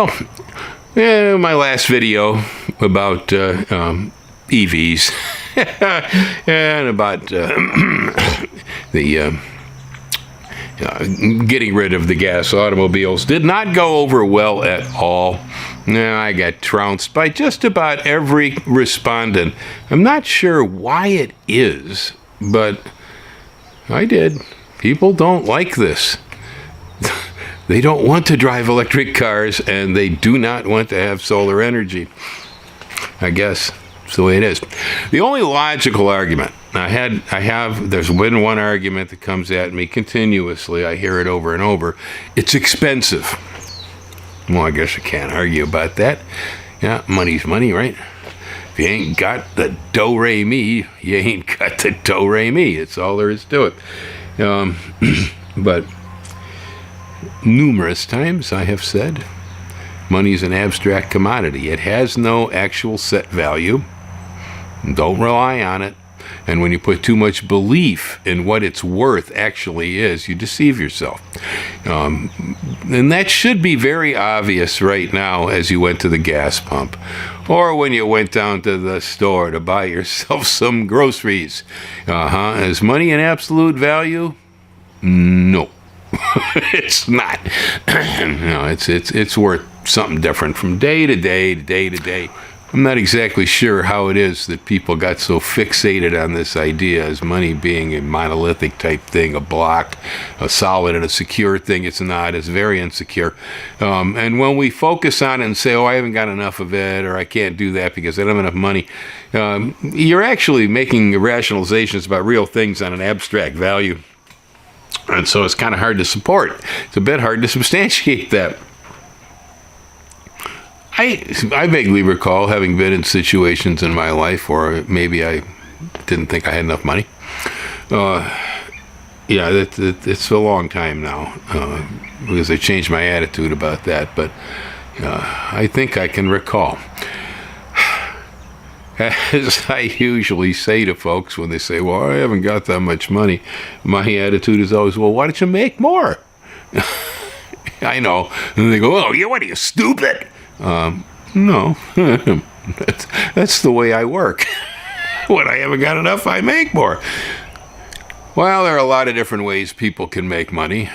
Well, my last video about EVs and about the getting rid of the gas automobiles did not go over well at all. I got trounced by just about every respondent. I'm not sure why it is, but I did. People don't like this. They don't want to drive electric cars, and they do not want to have solar energy. I guess that's the way it is. The only logical argument there's been one argument that comes at me continuously. I hear it over and over. It's expensive. Well, I guess I can't argue about that. Yeah, money's money, right? If you ain't got the do-re-mi, you ain't got the do-re-mi. It's all there is to it. But numerous times I have said, money's an abstract commodity. It has no actual set value. Don't rely on it. And when you put too much belief in what its worth actually is, you deceive yourself. And that should be very obvious right now as you went to the gas pump or when you went down to the store to buy yourself some groceries. Is money an absolute value? No. It's not. No, it's worth something different from day to day to day to day. I'm not exactly sure how it is that people got so fixated on this idea as money being a monolithic type thing, a block, a solid and a secure thing. It's not. It's very insecure. And when we focus on it and say, oh, I haven't got enough of it, or I can't do that because I don't have enough money, you're actually making rationalizations about real things on an abstract value. And so it's kind of hard to support. It's a bit hard to substantiate that. I vaguely recall having been in situations in my life where maybe I didn't think I had enough money. It's a long time now because I changed my attitude about that. But I think I can recall. As I usually say to folks when they say, well, I haven't got that much money, my attitude is always, well, why don't you make more? I know. And they go, oh, what are you, stupid? No. That's the way I work. When I haven't got enough, I make more. Well, there are a lot of different ways people can make money.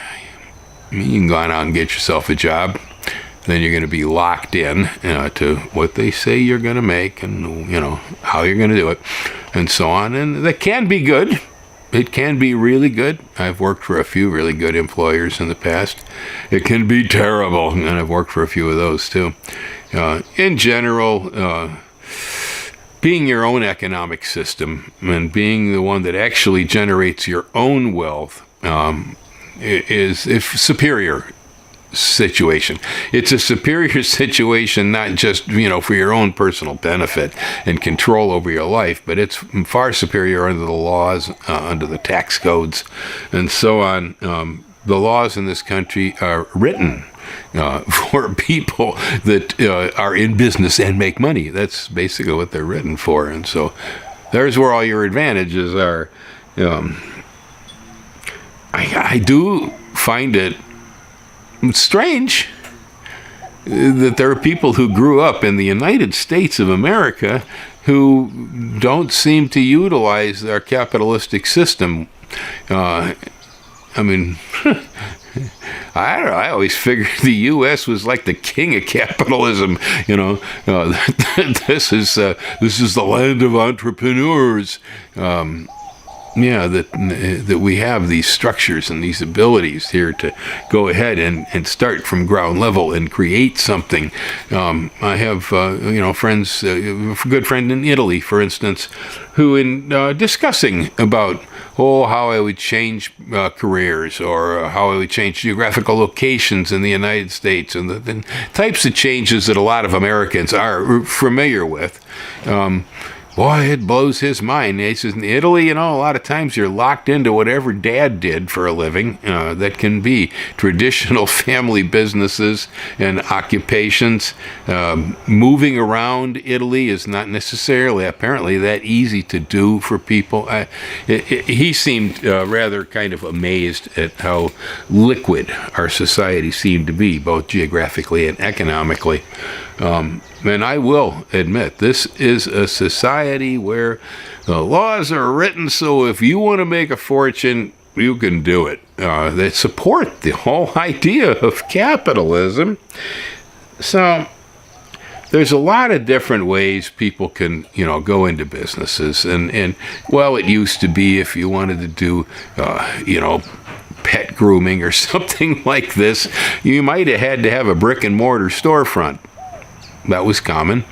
You can go on out and get yourself a job. Then you're going to be locked in to what they say you're going to make and, how you're going to do it and so on. And that can be good. It can be really good. I've worked for a few really good employers in the past. It can be terrible, and I've worked for a few of those too. In general, being your own economic system and being the one that actually generates your own wealth is a superior situation. It's a superior situation, not just, for your own personal benefit and control over your life, but it's far superior under the laws, under the tax codes, and so on. The laws in this country are written for people that are in business and make money. That's basically what they're written for, and so there's where all your advantages are. I do find it strange that there are people who grew up in the United States of America who don't seem to utilize our capitalistic system. I don't know. I always figured the U.S. was like the king of capitalism. This is the land of entrepreneurs. That we have these structures and these abilities here to go ahead and start from ground level and create something. I have, friends, a good friend in Italy, for instance, who in discussing about, how I would change careers or how I would change geographical locations in the United States and the types of changes that a lot of Americans are familiar with. Boy, it blows his mind. He says, in Italy, a lot of times you're locked into whatever dad did for a living. That can be traditional family businesses and occupations. Moving around Italy is not necessarily, apparently, that easy to do for people. He seemed rather kind of amazed at how liquid our society seemed to be, both geographically and economically. And I will admit, this is a society where the laws are written so if you want to make a fortune, you can do it. They support the whole idea of capitalism. So there's a lot of different ways people can, go into businesses. And well, it used to be if you wanted to do, pet grooming or something like this, you might have had to have a brick and mortar storefront. That was common.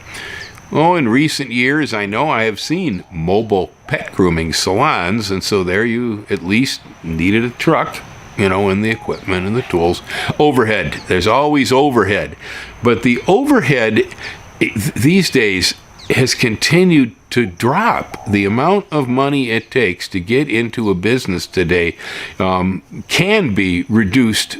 Oh, in recent years, I know I have seen mobile pet grooming salons, and so there you at least needed a truck, and the equipment and the tools. Overhead. There's always overhead. But the overhead these days has continued to drop. The amount of money it takes to get into a business today can be reduced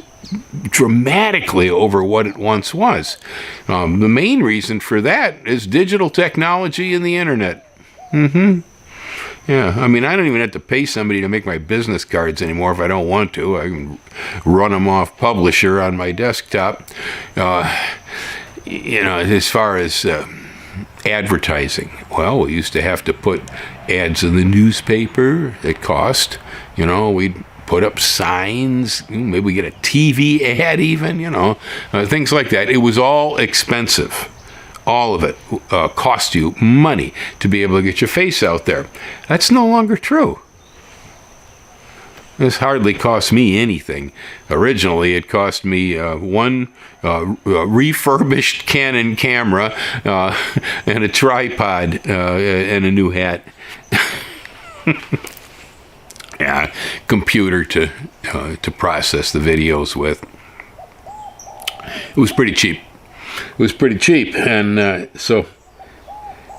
dramatically over what it once was. The main reason for that is digital technology and the internet. Yeah, I don't even have to pay somebody to make my business cards anymore if I don't want to. I can run them off Publisher on my desktop. As far as advertising, well, we used to have to put ads in the newspaper. It cost. We'd put up signs, maybe we get a TV ad even, things like that. It was all expensive. All of it cost you money to be able to get your face out there. That's no longer true. This hardly cost me anything. Originally, it cost me one refurbished Canon camera and a tripod and a new hat. Yeah, computer to process the videos with. It was pretty cheap. And so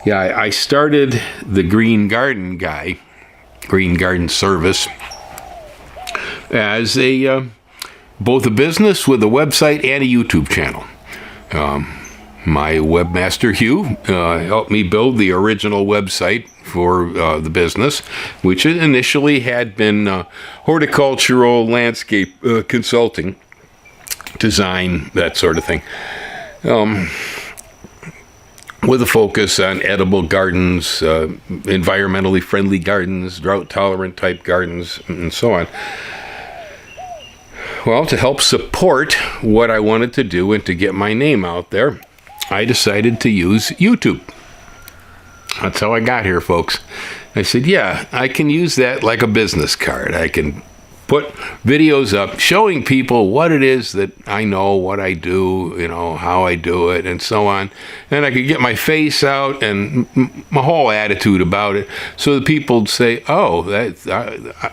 I started the Green Garden Service as both a business with a website and a YouTube channel. My webmaster Hugh helped me build the original website for the business, which initially had been horticultural landscape consulting, design, that sort of thing, with a focus on edible gardens, environmentally friendly gardens, drought-tolerant type gardens, and so on. Well, to help support what I wanted to do and to get my name out there, I decided to use YouTube. That's how I got here, folks. I said, yeah, I can use that like a business card. I can put videos up showing people what it is that I know, what I do, how I do it, and so on. And I could get my face out and my whole attitude about it so that people would say, oh,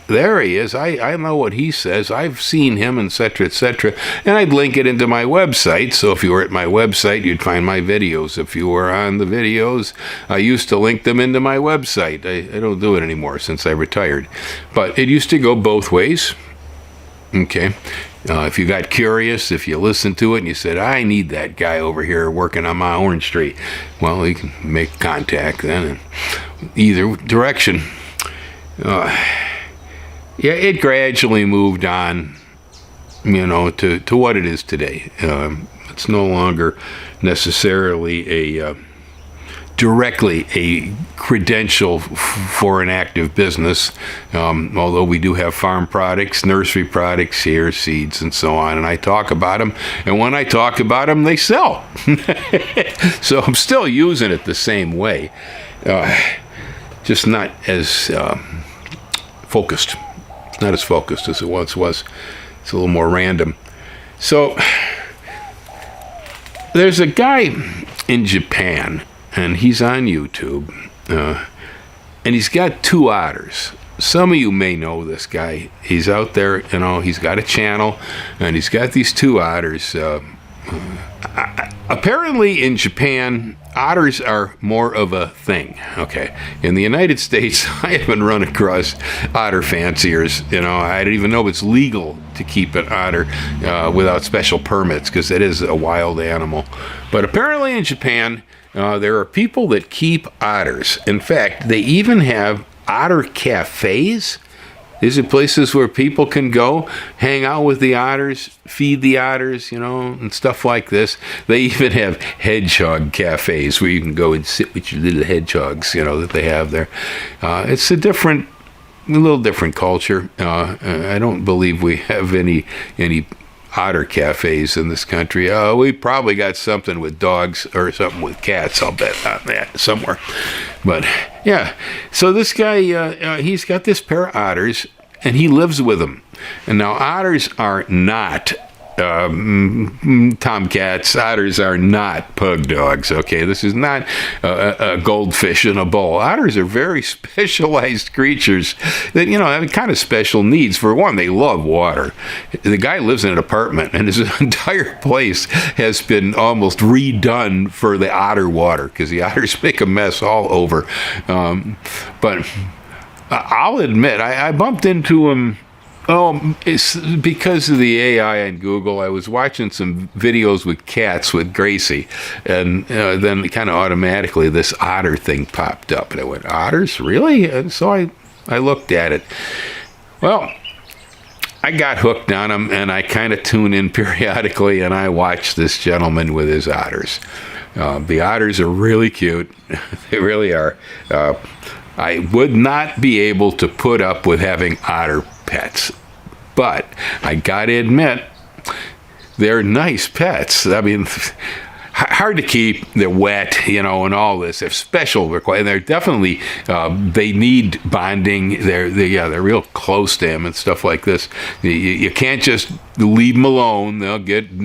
there he is. I know what he says. I've seen him, etc., etc. And I'd link it into my website. So if you were at my website, you'd find my videos. If you were on the videos, I used to link them into my website. I don't do it anymore since I retired. But it used to go both ways. Okay. If you got curious, if you listened to it and you said, I need that guy over here working on my orange tree, well, you can make contact then in either direction. It gradually moved on, to what it is today. It's no longer necessarily directly a credential for an active business, although we do have farm products, nursery products here, seeds, and so on, and I talk about them, and when I talk about them, they sell. So I'm still using it the same way, just not as focused. Not as focused as it once was. It's a little more random. So there's a guy in Japan, and he's on YouTube, and he's got two otters. Some of you may know this guy. He's out there, he's got a channel, and he's got these two otters. Apparently in Japan, otters are more of a thing. Okay. In the United States, I haven't run across otter fanciers. I don't even know if it's legal to keep an otter without special permits, because it is a wild animal. But apparently in Japan, there are people that keep otters. In fact, they even have otter cafes. These are places where people can go, hang out with the otters, feed the otters, and stuff like this. They even have hedgehog cafes where you can go and sit with your little hedgehogs, that they have there. It's a little different culture. I don't believe we have any otter cafes in this country. We probably got something with dogs or something with cats. I'll bet on that somewhere. But yeah, so this guy, he's got this pair of otters, and he lives with them. And now otters are not tomcats. Otters are not pug dogs. Okay, this is not a goldfish in a bowl. Otters are very specialized creatures that have kind of special needs. For one, they love water. The guy lives in an apartment, and his entire place has been almost redone for the otter water, because the otters make a mess all over. But I'll admit, I bumped into him. Oh, it's because of the AI on Google. I was watching some videos with cats with Gracie, and then kind of automatically this otter thing popped up, and I went, otters, really? And so I looked at it. Well, I got hooked on them, and I kind of tune in periodically, and I watch this gentleman with his otters. The otters are really cute. They really are. I would not be able to put up with having otter pets, but I gotta admit, they're nice pets. I mean, hard to keep. They're wet, and all this. They're special requirements. They're definitely they need bonding. They're real close to them and stuff like this. You can't just leave them alone. They'll get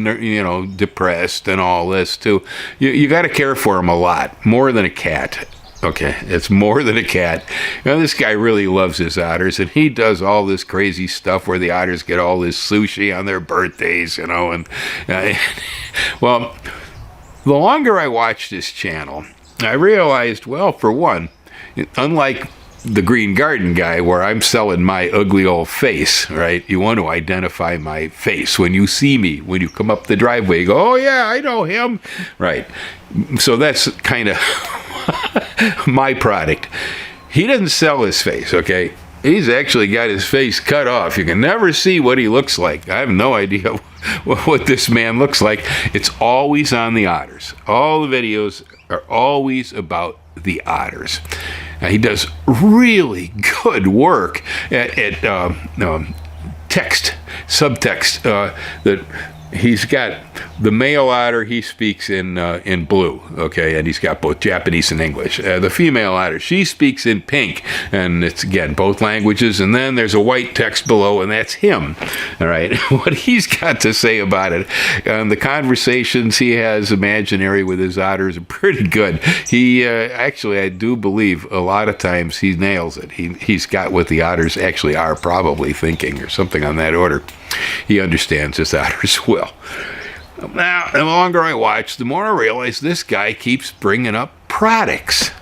depressed and all this too. You got to care for them a lot, more than a cat. Okay, it's more than a cat. This guy really loves his otters, and he does all this crazy stuff where the otters get all this sushi on their birthdays, and well, the longer I watched this channel, I realized, well, for one, unlike the Green Garden guy, where I'm selling my ugly old face, right? You want to identify my face. When you see me, when you come up the driveway, you go, oh yeah, I know him. Right. So that's kind of my product. He doesn't sell his face, okay? He's actually got his face cut off. You can never see what he looks like. I have no idea what this man looks like. It's always on the otters. All the videos are always about the otters. He does really good work at subtext, that he's got the male otter, he speaks in blue, okay, and he's got both Japanese and English. The female otter, she speaks in pink, and it's, again, both languages, and then there's a white text below, and that's him, all right? What he's got to say about it, the conversations he has imaginary with his otters are pretty good. He, actually, I do believe a lot of times he nails it. He's got what the otters actually are probably thinking, or something on that order. He understands his otters well. Now, the longer I watch, the more I realize this guy keeps bringing up products.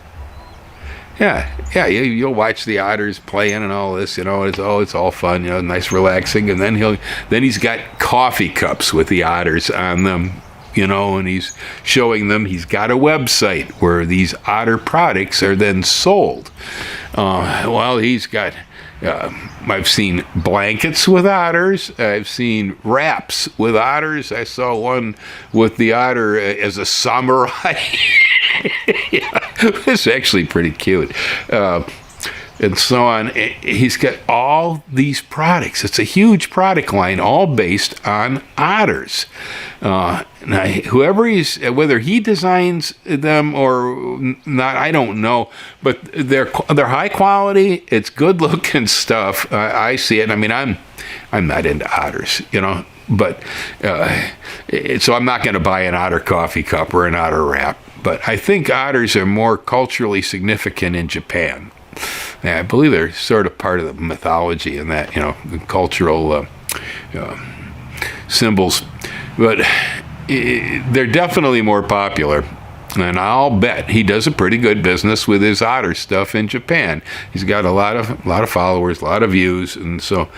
Yeah, you'll watch the otters playing and all this, it's all fun, nice relaxing, and then he's got coffee cups with the otters on them, and he's showing them. He's got a website where these otter products are then sold. Well, he's got I've seen blankets with otters. I've seen wraps with otters. I saw one with the otter as a samurai. Yeah, it's actually pretty cute. And so on. He's got all these products. It's a huge product line, all based on otters. Now, whether he designs them or not, I don't know. But they're high quality. It's good looking stuff. I see it. I mean, I'm not into otters, but so I'm not going to buy an otter coffee cup or an otter wrap. But I think otters are more culturally significant in Japan. Yeah, I believe they're sort of part of the mythology and that, the cultural symbols. But they're definitely more popular. And I'll bet he does a pretty good business with his otter stuff in Japan. He's got a lot of followers, a lot of views, and so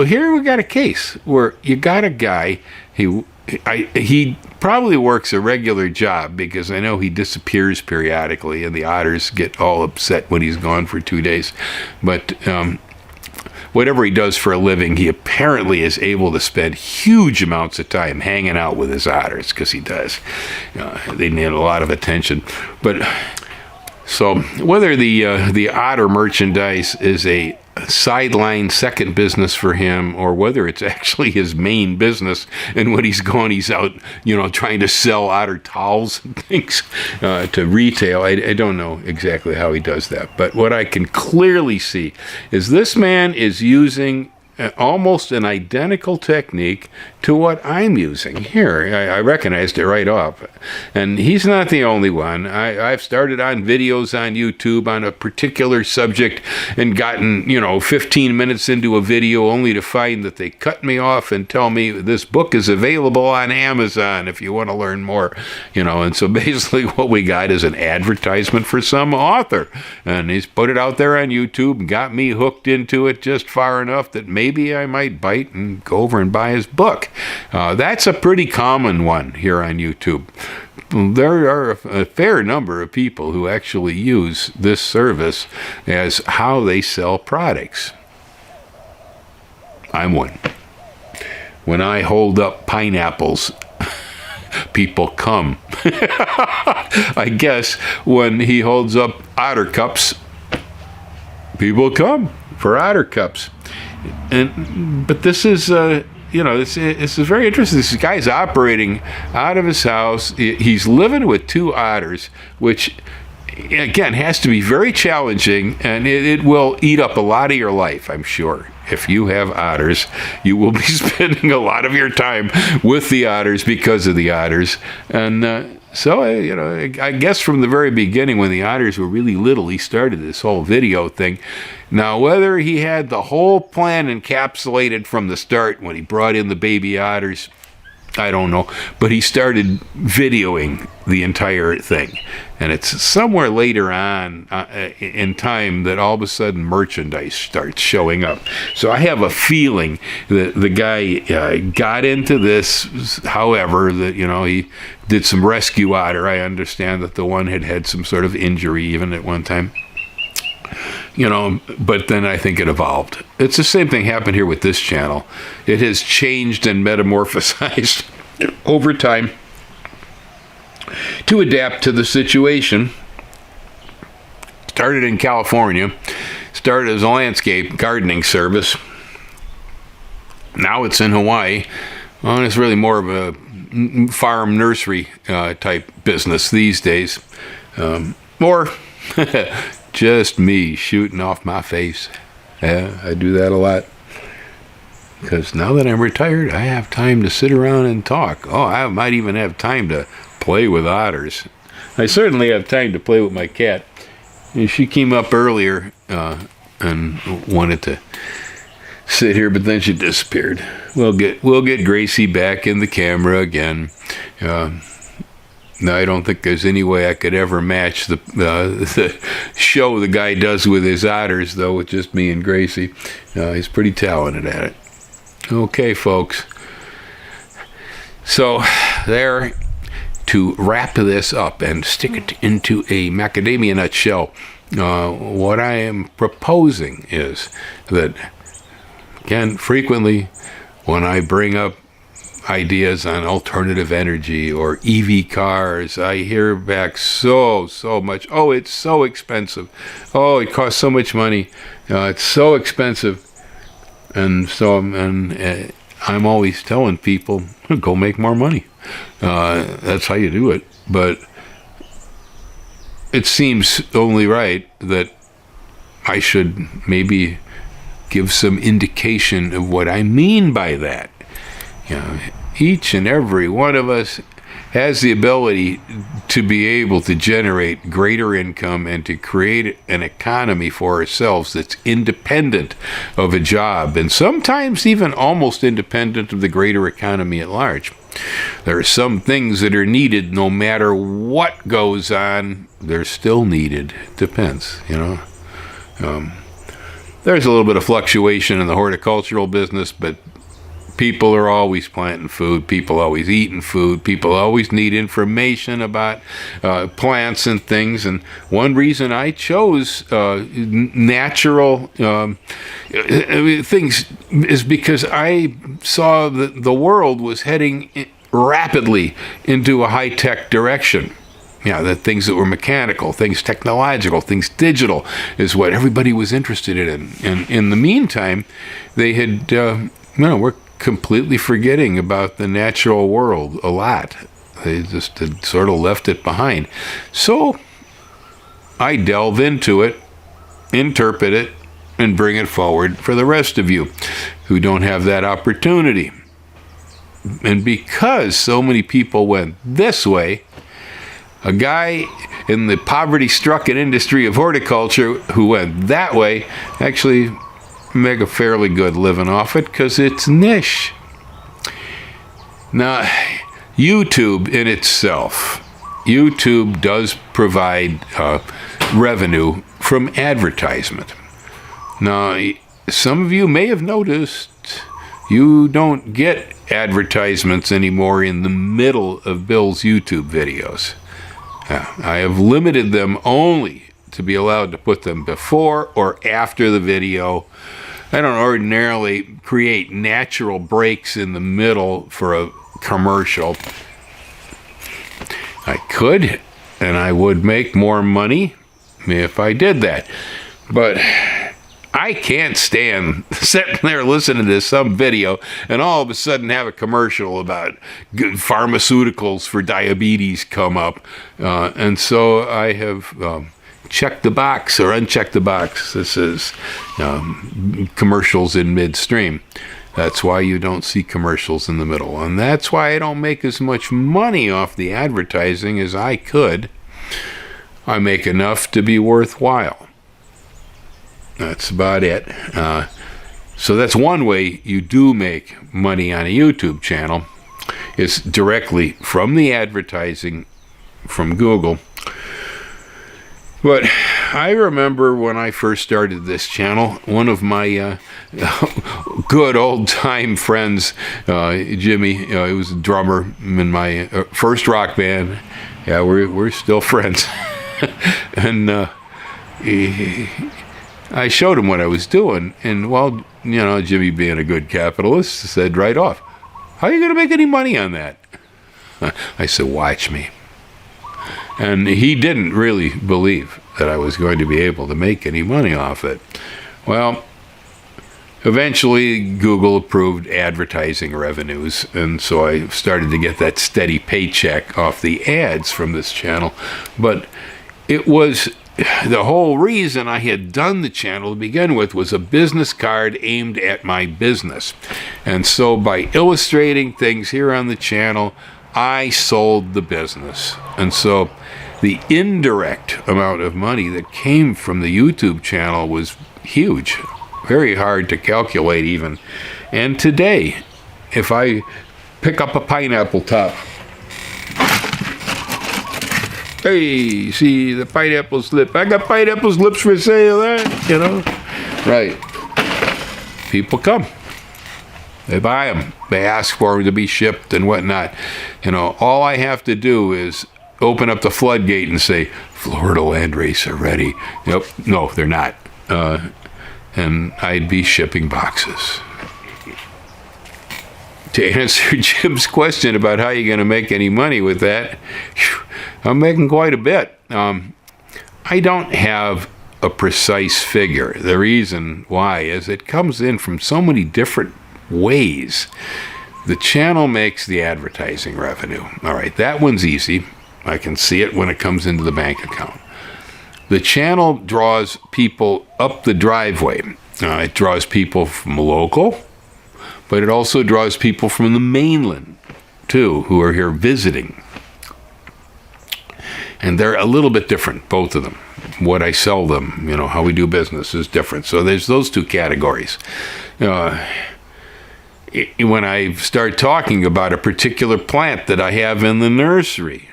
here we got a case where you got a guy. He probably works a regular job, because I know he disappears periodically, and the otters get all upset when he's gone for 2 days. But whatever he does for a living, he apparently is able to spend huge amounts of time hanging out with his otters, because he does. They need a lot of attention. But so whether the otter merchandise is a sideline second business for him, or whether it's actually his main business, and when he's gone, he's out, trying to sell otter towels and things to retail. I don't know exactly how he does that, but what I can clearly see is this man is using almost an identical technique to what I'm using here. I recognized it right off. And he's not the only one. I've started on videos on YouTube on a particular subject and gotten, 15 minutes into a video only to find that they cut me off and tell me this book is available on Amazon if you want to learn more. And so basically what we got is an advertisement for some author. And he's put it out there on YouTube and got me hooked into it just far enough that maybe I might bite and go over and buy his book. That's a pretty common one here on YouTube. There are a fair number of people who actually use this service as how they sell products. I'm one. When I hold up pineapples, people come. I guess when he holds up otter cups, people come for otter cups. But this is, this is very interesting. This guy's operating out of his house. He's living with 2 otters, which, again, has to be very challenging, and it will eat up a lot of your life, I'm sure. If you have otters, you will be spending a lot of your time with the otters because of the otters. And so, I guess from the very beginning, when the otters were really little, he started this whole video thing. Now, whether he had the whole plan encapsulated from the start when he brought in the baby otters, I don't know. But he started videoing the entire thing. And it's somewhere later on in time that all of a sudden merchandise starts showing up. So I have a feeling that the guy got into this, however, that, he did some rescue otter. I understand that the one had some sort of injury even at one time. But then I think it evolved. It's the same thing happened here with this channel. It has changed and metamorphosized over time to adapt to the situation. Started in California, started as a landscape gardening service. Now it's in Hawaii. Well, it's really more of a farm nursery type business these days. Or just me shooting off my face. Yeah, I do that a lot. Because now that I'm retired, I have time to sit around and talk. Oh, I might even have time to play with otters. I certainly have time to play with my cat. And she came up earlier and wanted to sit here, but then she disappeared. We'll get Gracie back in the camera again. No, I don't think there's any way I could ever match the show the guy does with his otters, though, with just me and Gracie. He's pretty talented at it. Okay, folks. So, there, to wrap this up and stick it into a macadamia nut shell, what I am proposing is that, again, frequently when I bring up ideas on alternative energy or EV cars, I hear back so much. Oh, it's so expensive. Oh, it costs so much money. It's so expensive. And so I'm always telling people, go make more money. That's how you do it. But it seems only right that I should maybe give some indication of what I mean by that. Each and every one of us has the ability to be able to generate greater income and to create an economy for ourselves that's independent of a job, and sometimes even almost independent of the greater economy at large. There are some things that are needed no matter what goes on. They're still needed. Depends, There's a little bit of fluctuation in the horticultural business, but people are always planting food. People always eating food. People always need information about plants and things. And one reason I chose natural things is because I saw that the world was heading rapidly into a high-tech direction. The things that were mechanical, things technological, things digital is what everybody was interested in. And in the meantime, they had, we're completely forgetting about the natural world a lot. They just had sort of left it behind. So I delve into it, interpret it, and bring it forward for the rest of you who don't have that opportunity. And because so many people went this way, a guy in the poverty-stricken industry of horticulture who went that way actually make a fairly good living off it because it's niche. Now, YouTube in itself, YouTube does provide revenue from advertisement. Now, some of you may have noticed you don't get advertisements anymore in the middle of Bill's YouTube videos. I have limited them only to be allowed to put them before or after the video. I don't ordinarily create natural breaks in the middle for a commercial. I could, and I would make more money if I did that. But I can't stand sitting there listening to some video and all of a sudden have a commercial about good pharmaceuticals for diabetes come up. And so I have checked the box or unchecked the box. This is commercials in midstream. That's why you don't see commercials in the middle. And that's why I don't make as much money off the advertising as I could. I make enough to be worthwhile. That's about it. So that's one way you do make money on a YouTube channel, is directly from the advertising from Google. But I remember when I first started this channel, one of my good old-time friends, Jimmy, he was a drummer in my first rock band. Yeah, we're still friends. And I showed him what I was doing, and well, Jimmy, being a good capitalist, said right off, "How are you going to make any money on that?" I said, "Watch me." And he didn't really believe that I was going to be able to make any money off it. Well, eventually Google approved advertising revenues, and so I started to get that steady paycheck off the ads from this channel. But it was the whole reason I had done the channel to begin with was a business card aimed at my business. And so by illustrating things here on the channel, I sold the business. And so the indirect amount of money that came from the YouTube channel was huge, very hard to calculate even. And today, if I pick up a pineapple top, hey, see the pineapple slip. I got pineapple slips for sale, Right. People come. They buy them. They ask for them to be shipped and whatnot. All I have to do is open up the floodgate and say, Florida landrace are ready. Yep. No, they're not. And I'd be shipping boxes. To answer Jim's question about how you're going to make any money with that, I'm making quite a bit. I don't have a precise figure. The reason why is it comes in from so many different ways. The channel makes the advertising revenue. All right, that one's easy. I can see it when it comes into the bank account. The channel draws people up the driveway. It draws people from local, but it also draws people from the mainland, too, who are here visiting. And they're a little bit different, both of them. What I sell them, how we do business is different. So there's those two categories. when I start talking about a particular plant that I have in the nursery,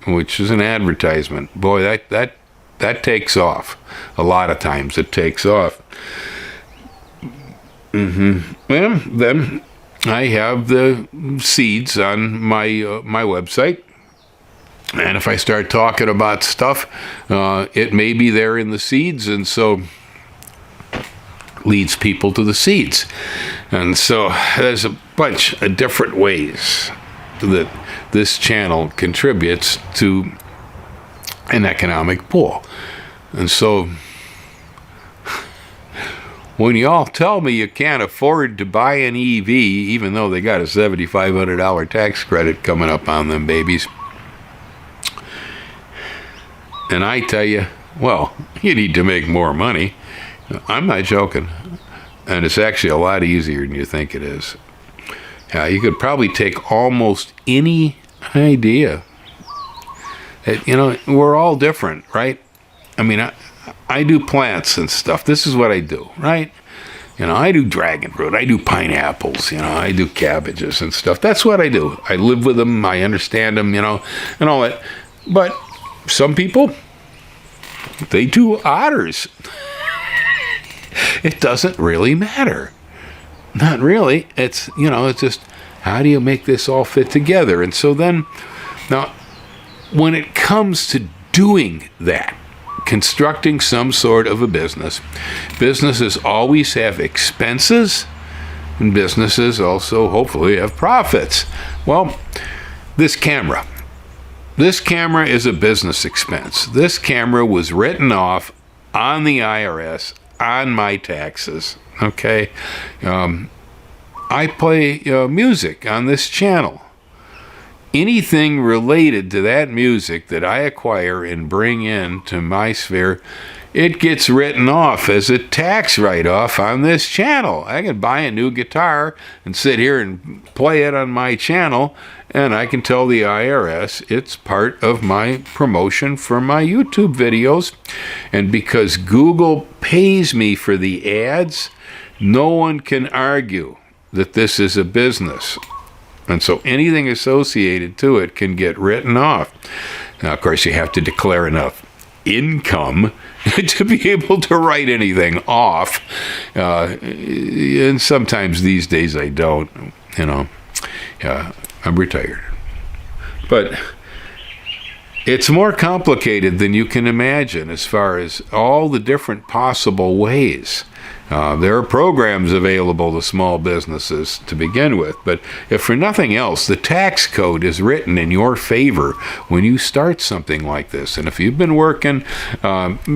which is an advertisement, boy, that takes off. A lot of times it takes off. And then I have the seeds on my website. And if I start talking about stuff, it may be there in the seeds, and so leads people to the seeds. And so there's a bunch of different ways that this channel contributes to an economic pool. And so when y'all tell me you can't afford to buy an EV, even though they got a $7,500 tax credit coming up on them babies, and I tell you, well, you need to make more money, I'm not joking. And it's actually a lot easier than you think it is. You could probably take almost any idea. We're all different, right? I mean, I do plants and stuff. This is what I do, right? I do dragon fruit. I do pineapples. I do cabbages and stuff. That's what I do. I live with them. I understand them, and all that. But some people, they do otters. It doesn't really matter. Not really. It's just, how do you make this all fit together? And so then, now, when it comes to doing that, constructing some sort of a business, businesses always have expenses, and businesses also hopefully have profits. Well, this camera is a business expense. This camera was written off on the IRS on my taxes. Okay, I play music on this channel. Anything related to that music that I acquire and bring in to my sphere, it gets written off as a tax write-off on this channel. I can buy a new guitar and sit here and play it on my channel, and I can tell the IRS it's part of my promotion for my YouTube videos. And because Google pays me for the ads, no one can argue that this is a business. And so anything associated to it can get written off. Now, of course, you have to declare enough income to be able to write anything off. And sometimes these days I don't, I'm retired. But it's more complicated than you can imagine as far as all the different possible ways. There are programs available to small businesses to begin with, but if for nothing else, the tax code is written in your favor when you start something like this. And if you've been working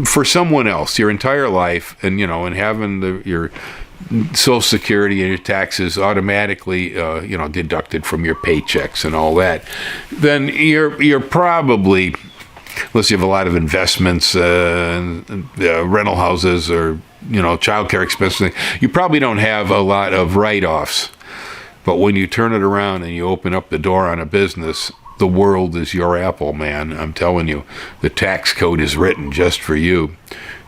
for someone else your entire life, and and having your Social Security and your taxes automatically deducted from your paychecks and all that, then you're probably, unless you have a lot of investments, rental houses, or child care expenses, you probably don't have a lot of write-offs. But when you turn it around and you open up the door on a business, the world is your apple, man. I'm telling you, the tax code is written just for you.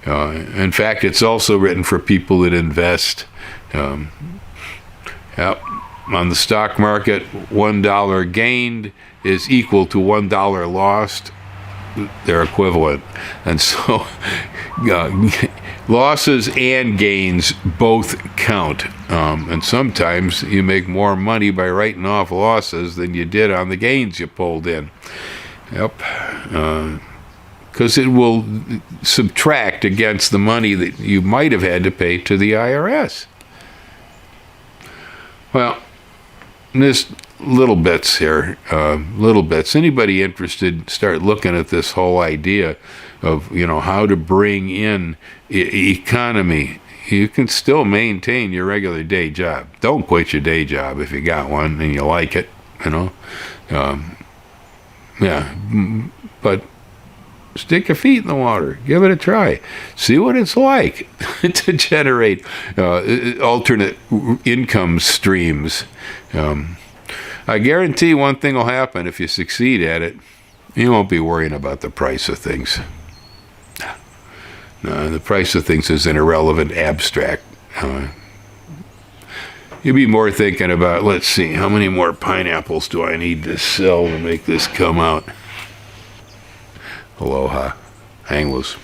In fact, it's also written for people that invest. On the stock market, $1 gained is equal to $1 lost. They're equivalent. And so losses and gains both count. And sometimes you make more money by writing off losses than you did on the gains you pulled in. Yep. Because it will subtract against the money that you might have had to pay to the IRS. Well, this little bits here, little bits. Anybody interested, start looking at this whole idea of, how to bring in economy. You can still maintain your regular day job. Don't quit your day job if you got one and you like it, but stick your feet in the water. Give it a try. See what it's like to generate alternate income streams. I guarantee one thing will happen if you succeed at it. You won't be worrying about the price of things. No, the price of things is an irrelevant abstract. You'd be more thinking about, let's see, how many more pineapples do I need to sell to make this come out? Aloha. Hang loose.